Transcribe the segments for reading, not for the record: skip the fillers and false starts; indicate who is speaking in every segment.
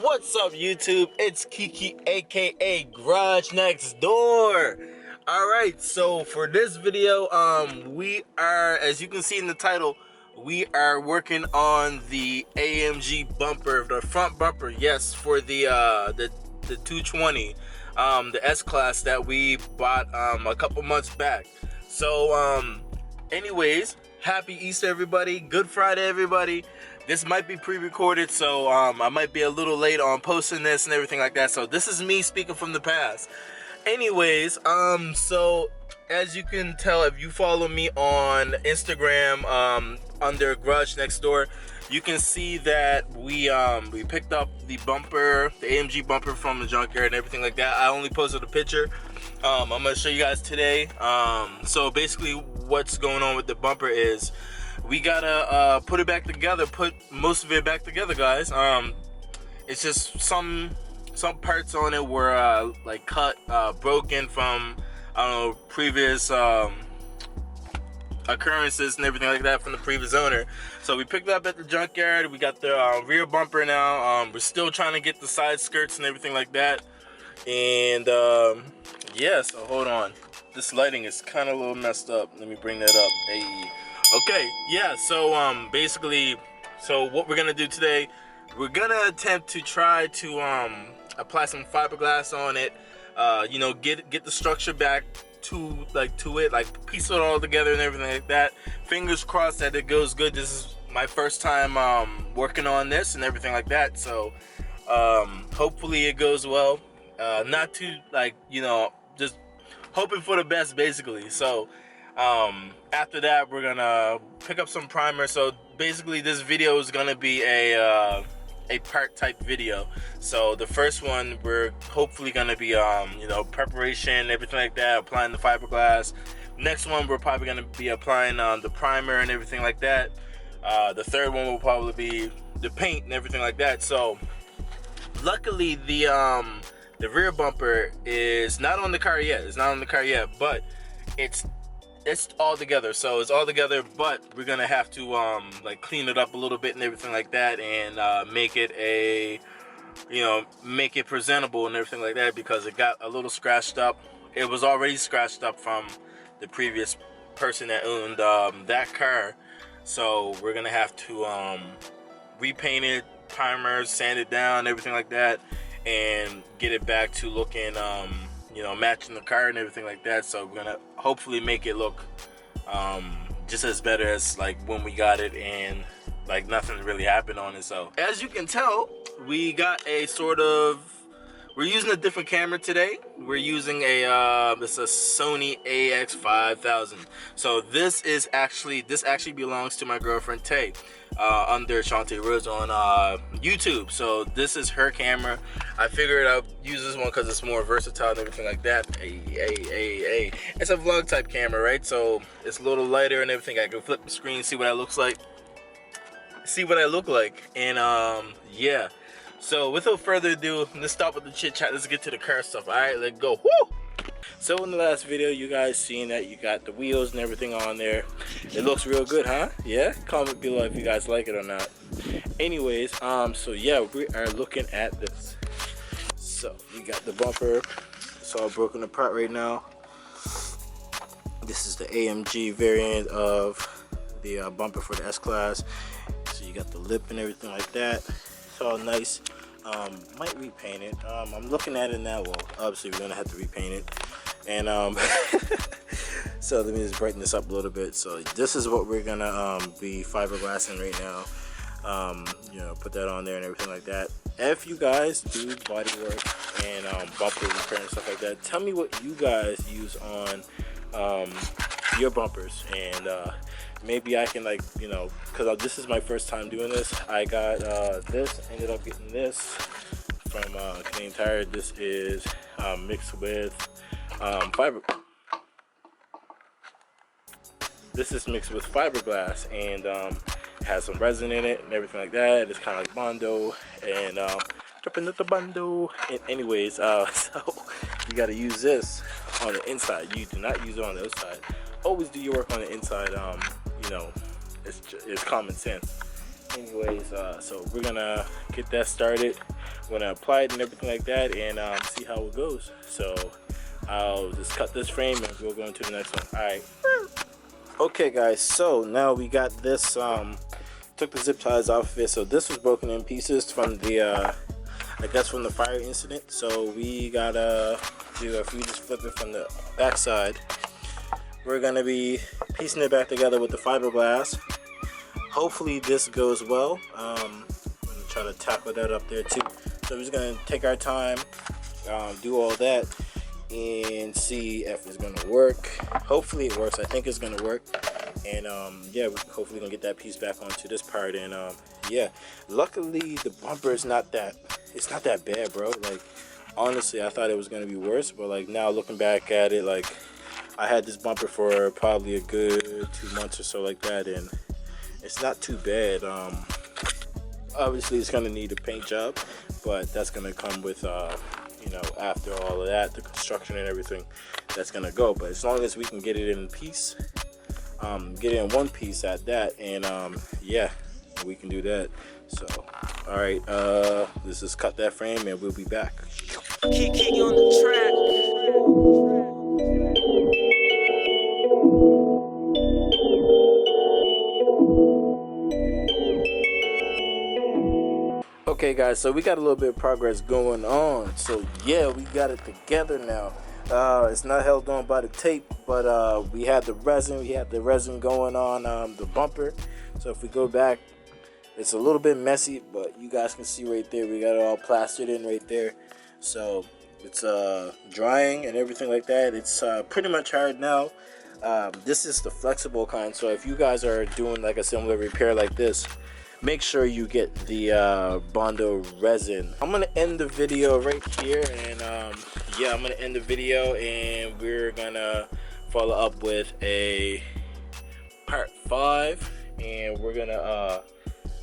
Speaker 1: What's up, YouTube? It's Kiki, aka Garage Next Door. Alright, so for this video, we are, as you can see in the title, we are working on the AMG bumper, the front bumper, yes, for the 220, the S-Class that we bought a couple months back. So, anyways, happy Easter, everybody. Good Friday, everybody. This might be pre-recorded, so I might be a little late on posting this and everything like that. So this is me speaking from the past. Anyways, so as you can tell, if you follow me on Instagram under Garage Next Door, you can see that we picked up the bumper, the AMG bumper from the junkyard and everything like that. I only posted a picture. I'm gonna show you guys today. So basically, what's going on with the bumper is we gotta put it back together, put most of it back together, guys. It's just some parts on it were like cut, broken from, I don't know, previous occurrences and everything like that from the previous owner. So we picked it up at the junkyard. We got the rear bumper now. We're still trying to get the side skirts and everything like that. And yeah, so hold on. This lighting is kind of a little messed up. Let me bring that up. Hey. Okay, yeah, so basically, so what we're gonna do today, we're gonna attempt to try to apply some fiberglass on it, you know, get the structure back to it, like piece it all together and everything like that. Fingers crossed that it goes good. This is my first time working on this and everything like that, so hopefully it goes well. Not too, like, you know, just hoping for the best, basically. So after that, we're gonna pick up some primer. So basically this video is gonna be a part type video. So the first one, we're hopefully gonna be you know, preparation, everything like that, applying the fiberglass. Next one, we're probably gonna be applying the primer and everything like that. The third one will probably be the paint and everything like that. So luckily the rear bumper is not on the car yet. It's not on the car yet, but it's all together. So it's all together, but we're gonna have to like clean it up a little bit and everything like that, and make it make it presentable and everything like that, because it got a little scratched up. It was already scratched up from the previous person that owned that car. So we're gonna have to repaint it, primer, sand it down, everything like that, and get it back to looking you know, matching the car and everything like that. So we're gonna hopefully make it look just as better as like when we got it, and like nothing really happened on it. So as you can tell, we got a we're using a different camera today. We're using it's a Sony AX5000. So this actually belongs to my girlfriend Tay, under Shantae Rose on YouTube. So this is her camera. I figured I'd use this one because it's more versatile and everything like that. Hey. It's a vlog type camera, right? So it's a little lighter and everything. I can flip the screen, see what I look like, and yeah. So without further ado, let's stop with the chit chat. Let's get to the car stuff. All right, let's go. Woo! So in the last video, you guys seen that you got the wheels and everything on there. It looks real good, huh? Yeah? Comment below if you guys like it or not. Anyways, so yeah, we are looking at this. So we got the bumper. It's all broken apart right now. This is the AMG variant of the bumper for the S-Class. So you got the lip and everything like that. It's all nice. Might repaint it. I'm looking at it now. Well, obviously we're gonna have to repaint it. And so let me just brighten this up a little bit. So this is what we're gonna be fiberglassing right now. You know, put that on there and everything like that. If you guys do body work and bumper repair and stuff like that, tell me what you guys use on your bumpers, and maybe I can, like, you know, because this is my first time doing this. I got this, ended up getting this from Canadian Tire. This is mixed with This is mixed with fiberglass, and has some resin in it and everything like that. It's kind of like Bondo, and dropping the Bondo. And anyways, so you got to use this on the inside. You do not use it on the outside. Always do your work on the inside. You know, it's common sense. anyways, so we're gonna get that started. We're gonna apply it and everything like that, and see how it goes. So I'll just cut this frame and we'll go into the next one. All right. Okay guys, so now we got this, took the zip ties off of it. So this was broken in pieces from the I guess from the fire incident. So we gotta do, if we just flip it from the back side, we're gonna be piecing it back together with the fiberglass. Hopefully this goes well. I'm gonna try to tackle that up there too. So we're just gonna take our time, do all that, and see if it's gonna work. Hopefully it works. I think it's gonna work. And yeah, we're hopefully gonna get that piece back onto this part. And yeah, luckily the bumper is not that, it's not that bad, bro. Like honestly, I thought it was gonna be worse, but like now looking back at it, like I had this bumper for probably a good 2 months or so like that, and it's not too bad. Obviously it's gonna need a paint job, but that's gonna come with you know, after all of that, the construction and everything, that's gonna go. But as long as we can get it in piece, get it in one piece at that, and yeah, we can do that. So all right, let's just cut that frame and we'll be back.
Speaker 2: Kiki on the track.
Speaker 1: Okay guys, so we got a little bit of progress going on. So yeah, we got it together now. It's not held on by the tape, but we had the resin going on the bumper. So if we go back, it's a little bit messy, but you guys can see right there, we got it all plastered in right there. So it's drying and everything like that. It's pretty much hard now. This is the flexible kind, so if you guys are doing like a similar repair like this, make sure you get the Bondo resin. I'm gonna end the video right here, and yeah, I'm gonna end the video, and we're gonna follow up with a part 5, and we're gonna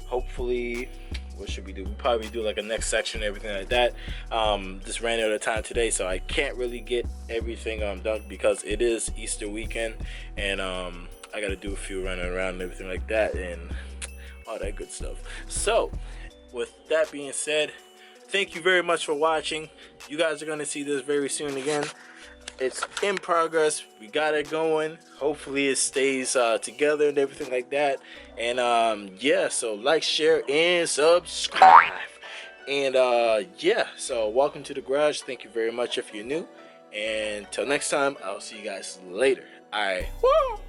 Speaker 1: hopefully, what should we do? We probably do like a next section and everything like that. Just ran out of time today, so I can't really get everything done because it is Easter weekend, and I gotta do a few running around and everything like that, and all that good stuff. So with that being said, thank you very much for watching. You guys are going to see this very soon again. It's in progress. We got it going. Hopefully it stays together and everything like that. And yeah, so like, share, and subscribe. And yeah, so welcome to the garage. Thank you very much if you're new, and till next time, I'll see you guys later. All right. Woo!